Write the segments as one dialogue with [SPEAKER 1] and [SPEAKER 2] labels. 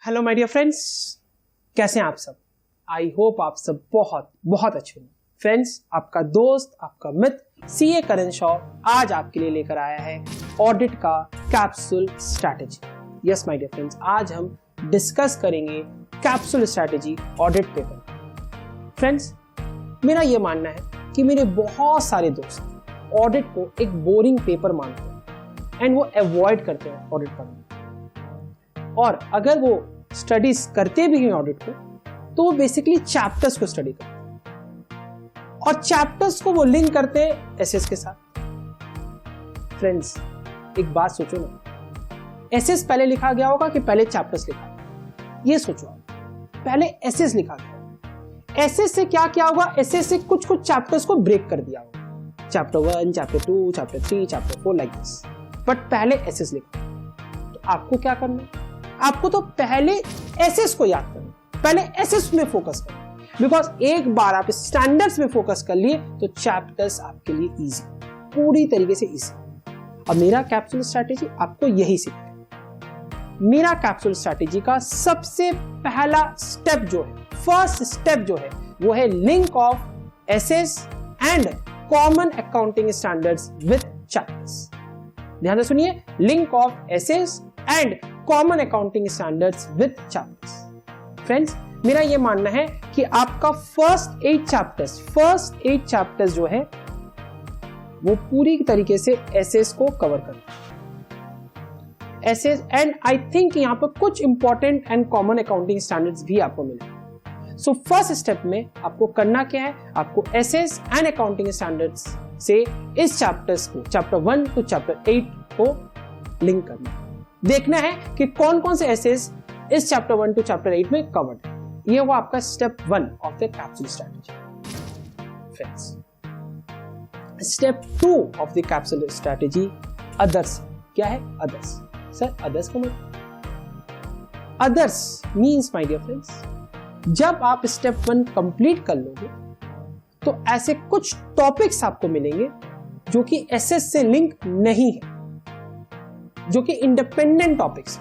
[SPEAKER 1] Hello my dear friends, कैसे हैं आप सब। आई होप आप सब बहुत बहुत अच्छे होंगे। फ्रेंड्स, आपका दोस्त, आपका मित्र सीए करण शॉ आज आपके लिए लेकर आया है ऑडिट का capsule strategy. Yes my dear friends, आज हम डिस्कस करेंगे capsule strategy audit paper. Friends, मेरा यह मानना है कि मेरे बहुत सारे दोस्त ऑडिट को एक बोरिंग पेपर मानते हैं एंड वो अवॉइड करते हैं ऑडिट पढ़ना, और अगर वो स्टडीज करते भी हैं ऑडिट को तो वो बेसिकली चैप्टर्स को स्टडी करते हैं और चैप्टर्स को वो लिंक करते हैं एसएस के साथ। फ्रेंड्स, एक बात सोचो ना, एसएस पहले लिखा गया होगा कि पहले चैप्टर्स लिखा? ये सोचो, पहले एसएस लिखा गया। एसएस से क्या क्या होगा? एसएस से कुछ कुछ चैप्टर्स को ब्रेक कर दिया होगा, chapter 1, chapter 2, chapter 3, chapter 4 like this. But पहले एसएस लिखा, तो आपको क्या करना है? आपको तो पहले एसएस को याद करना, पहले एसएस में फोकस करना, बिकॉज एक बार आप स्टैंडर्ड्स में फोकस कर लिए तो चैप्टर्स आपके लिए इजी, पूरी तरीके से इजी। और मेरा कैप्सूल स्ट्रैटेजी आपको यही सिखाएगा। मेरा कैप्सूल स्ट्रैटेजी का सबसे पहला स्टेप जो है, फर्स्ट स्टेप जो है, वो है link of SS and common accounting standards with chapters. ध्यान से सुनिए, link of SS and common accounting standards with chapters. Friends, मेरा यह मानना है कि आपका फर्स्ट 8 चैप्टर्स जो है वो पूरी तरीके से एसएस को कवर करता है। एसएस एंड आई थिंक यहां पर कुछ important and common accounting standards भी आपको मिलेंगे। सो फर्स्ट स्टेप में आपको करना क्या है? आपको एसएस एंड अकाउंटिंग स्टैंडर्ड्स से इस चैप्टर्स को, चैप्टर 1 टू चैप्टर 8 को लिंक करना, देखना है कि कौन कौन से एसेस इस चैप्टर 1 टू चैप्टर 8 में कवर्ड है। ये वो आपका step 1 of the capsule strategy. Friends, step 2 of the capsule strategy others. क्या है अदर्स? सर, अदर्स को others means my dear friends, जब आप स्टेप 1 कंप्लीट कर लोगे तो ऐसे कुछ टॉपिक्स आपको मिलेंगे जो कि एसएस से लिंक नहीं है, जो कि इंडिपेंडेंट टॉपिक्स,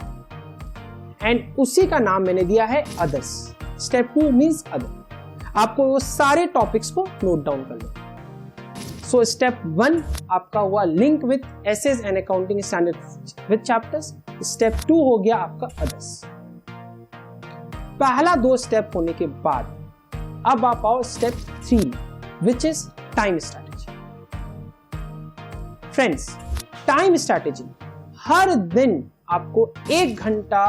[SPEAKER 1] एंड उसी का नाम मैंने दिया है अदर्स। Step 2 means other. आपको वो सारे टॉपिक्स को नोट डाउन कर लो। सो स्टेप 1 आपका हुआ link with SS and accounting standards with chapters. Step 2 हो गया आपका अदर्स। पहला 2 स्टेप होने के बाद अब आप आओ step 3 which is time strategy. Friends, time strategy, हर दिन आपको 1 घंटा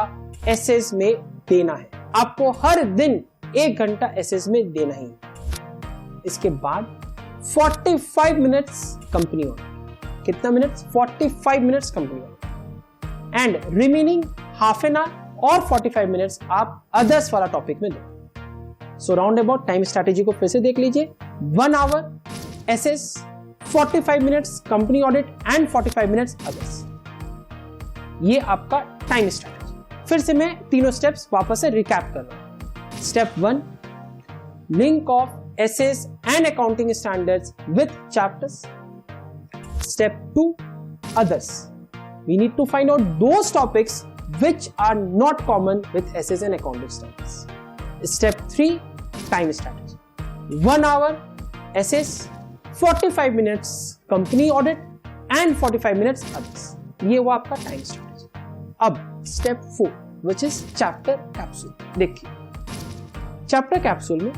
[SPEAKER 1] एसएस में देना है। आपको हर दिन 1 घंटा एसएस में देना ही। इसके बाद 45 मिनट्स कंपनी ऑडिट। कितना minutes? 45 minutes company audit, and remaining half an hour और 45 मिनट्स आप अदर्स वाला टॉपिक में दो। So round about time strategy को फिर से देख लीजिए। 1 hour SS, 45 minutes company audit and 45 minutes others. ये आपका टाइम स्ट्रैटेजी। फिर से मैं तीनों स्टेप्स वापस से रिकैप कर रहा हूं। Step 1 link of SS and accounting standards with chapters. Step 2 others. We need to find out those topics which are not common with SS and accounting standards. Step 3 time strategy. 1 hour SS, 45 minutes company audit and 45 minutes others. ये वो आपका time strategy. अब step 4 which is chapter capsule. देखिए, chapter capsule में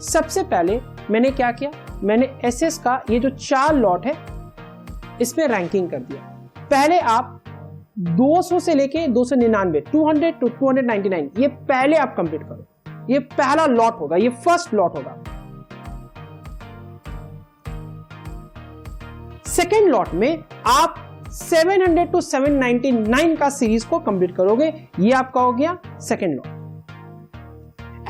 [SPEAKER 1] सबसे पहले मैंने क्या किया? मैंने एसएस का ये जो 4 लॉट है इसमें रैंकिंग कर दिया। पहले आप 200 से लेके 299, 200 टू 299, ये पहले आप कंप्लीट करो। ये पहला लॉट होगा, ये फर्स्ट लॉट होगा। सेकेंड लॉट में आप 700 टू 799 का सीरीज को कंप्लीट करोगे। ये आपका हो गया second lot.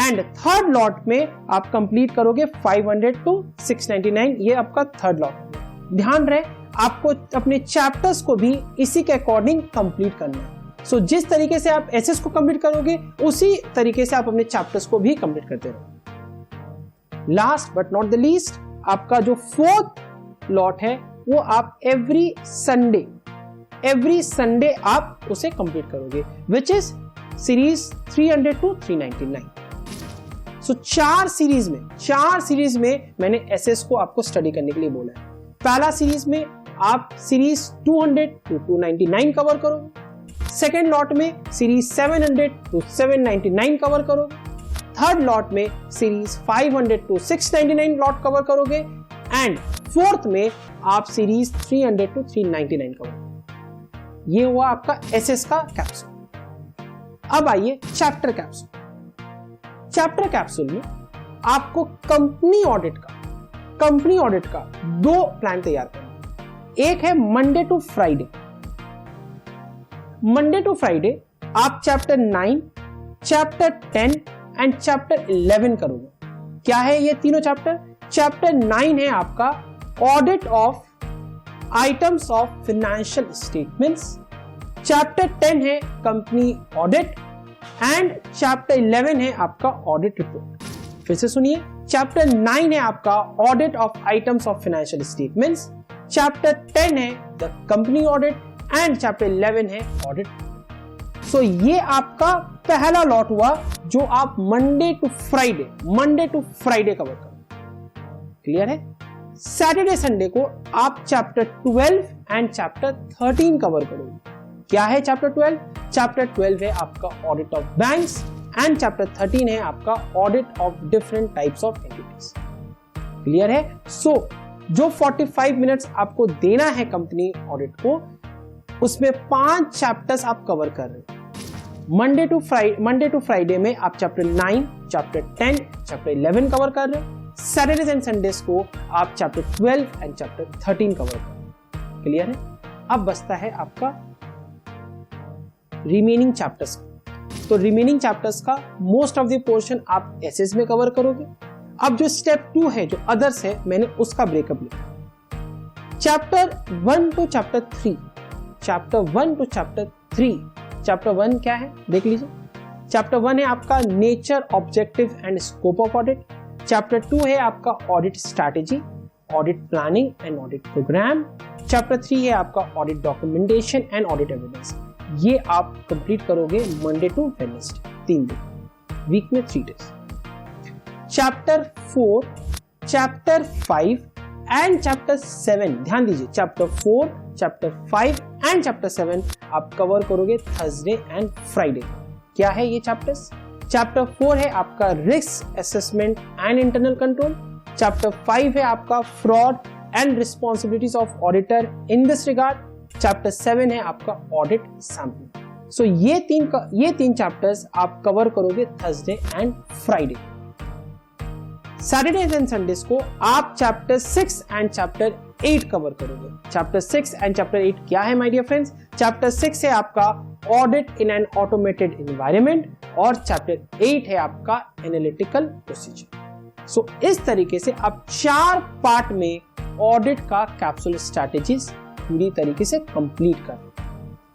[SPEAKER 1] And third lot में आप कंप्लीट करोगे 500 टू 699। ये आपका थर्ड लॉट। ध्यान रहे, आपको अपने चैप्टर्स को भी इसी के अकॉर्डिंग कंप्लीट करना है। सो जिस तरीके से आप एसएस को कंप्लीट करोगे उसी तरीके से आप अपने चैप्टर्स को भी कंप्लीट करते रहो। Last but not the least, आपका जो 4th लॉट है वो आप एवरी संडे आप उसे कंप्लीट करोगे, विच इज सीरीज 300 to 399। सो चार सीरीज में मैंने एसएस को आपको स्टडी करने के लिए बोला है। पहला सीरीज में आप सीरीज 200 to 299 कवर करोगे, सेकेंड लॉट में सीरीज 700 to 799 कवर करोगे, थर्ड लॉट में सीरीज 500 to 699 लॉट कवर करोगे एंड फोर्थ में आप सीरीज 300 to 399 कवर करोगे। ये हुआ आपका एसएस का कैप्सूल। अब आइए चैप्टर कैप्सूल। चैप्टर कैप्सूल में आपको कंपनी ऑडिट का दो प्लान तैयार करना। एक है मंडे टू फ्राइडे आप चैप्टर 9, चैप्टर 10 एंड चैप्टर 11 करोगे। क्या है ये तीनों चैप्टर? चैप्टर 9 है आपका audit of items of financial statements, chapter 10 है कंपनी ऑडिट एंड चैप्टर 11 है आपका ऑडिट रिपोर्ट। फिर से सुनिए, चैप्टर 9 है आपका audit of items of financial statements, chapter 10 है the company audit and chapter 11 है ऑडिट। सो ये आपका पहला लॉट हुआ जो आप मंडे टू फ्राइडे कवर करो। क्लियर है? सैटरडे संडे को आप चैप्टर 12 एंड चैप्टर 13 कवर करोगे। क्या है चैप्टर 12? चैप्टर 12 है आपका audit of banks and chapter 13 है आपका audit of different types of entities. Clear है? सो जो 45 मिनट्स आपको देना है कंपनी ऑडिट को, उसमें 5 चैप्टर्स आप कवर कर रहे हो। मंडे टू फ्राइडे में आप चैप्टर 9, चैप्टर 10, चैप्टर 11 कवर कर रहे हो। सैटरडेज एंड संडेज को आप चैप्टर 12 एंड चैप्टर 13 कवर कर रहे हो। क्लियर है? अब बचता है आपका रिमेनिंग चैप्टर्स। तो रिमेनिंग चैप्टर्स का मोस्ट ऑफ द पोर्शन आप एसएस में कवर करोगे। अब जो स्टेप 2 है, जो अदर्स है, मैंने उसका ब्रेकअप लिखा। चैप्टर 1 टू चैप्टर 3, चैप्टर 1 क्या है देख लीजिए। चैप्टर 1 है आपका nature, objective and scope of audit. Chapter 2 है आपका audit strategy, audit planning and audit programme. Chapter 3 है आपका audit documentation and audit evidence. ये आप कंप्लीट करोगे मंडे टू वेडनेसडे, 3 दिन, वीक में 3 days. Chapter 4, chapter 5 and chapter 7, ध्यान दीजिए, चैप्टर 4, चैप्टर 5 एंड चैप्टर 7 आप कवर करोगे थर्सडे एंड फ्राइडे। क्या है ये चैप्टर्स? चैप्टर 4 है आपका risk assessment and internal control. Chapter 5 है आपका fraud and responsibilities of auditor in this regard. Chapter 7 है आपका ऑडिट सैंपलिंग। सो ये तीन चैप्टर्स आप कवर करोगे Thursday and Friday. Saturday and Sundays को आप चैप्टर 6 एंड चैप्टर 8 कवर करोगे। चैप्टर 6 एंड चैप्टर 8 क्या है माय डियर फ्रेंड्स? चैप्टर 6 है आपका audit in an automated environment और चैप्टर 8 है आपका एनालिटिकल प्रोसीजर। सो इस तरीके से आप 4 पार्ट में ऑडिट का कैप्सूल स्ट्रैटेजीज पूरी तरीके से कंप्लीट कर।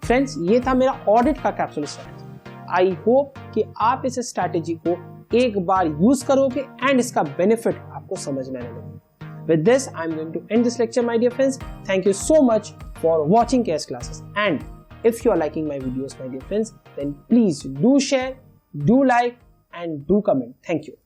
[SPEAKER 1] फ्रेंड्स, ये था मेरा ऑडिट का कैप्सूल स्ट्रैटेजी। आई होप कि आप इस स्ट्रैटेजी को एक बार यूज करोगे एंड इसका बेनिफिट आपको समझ में आने लगेगा। With this I am going to end this lecture my dear friends. Thank you so much for watching KS classes and if you are liking my videos my dear friends, then please do share, do like and do comment. Thank you.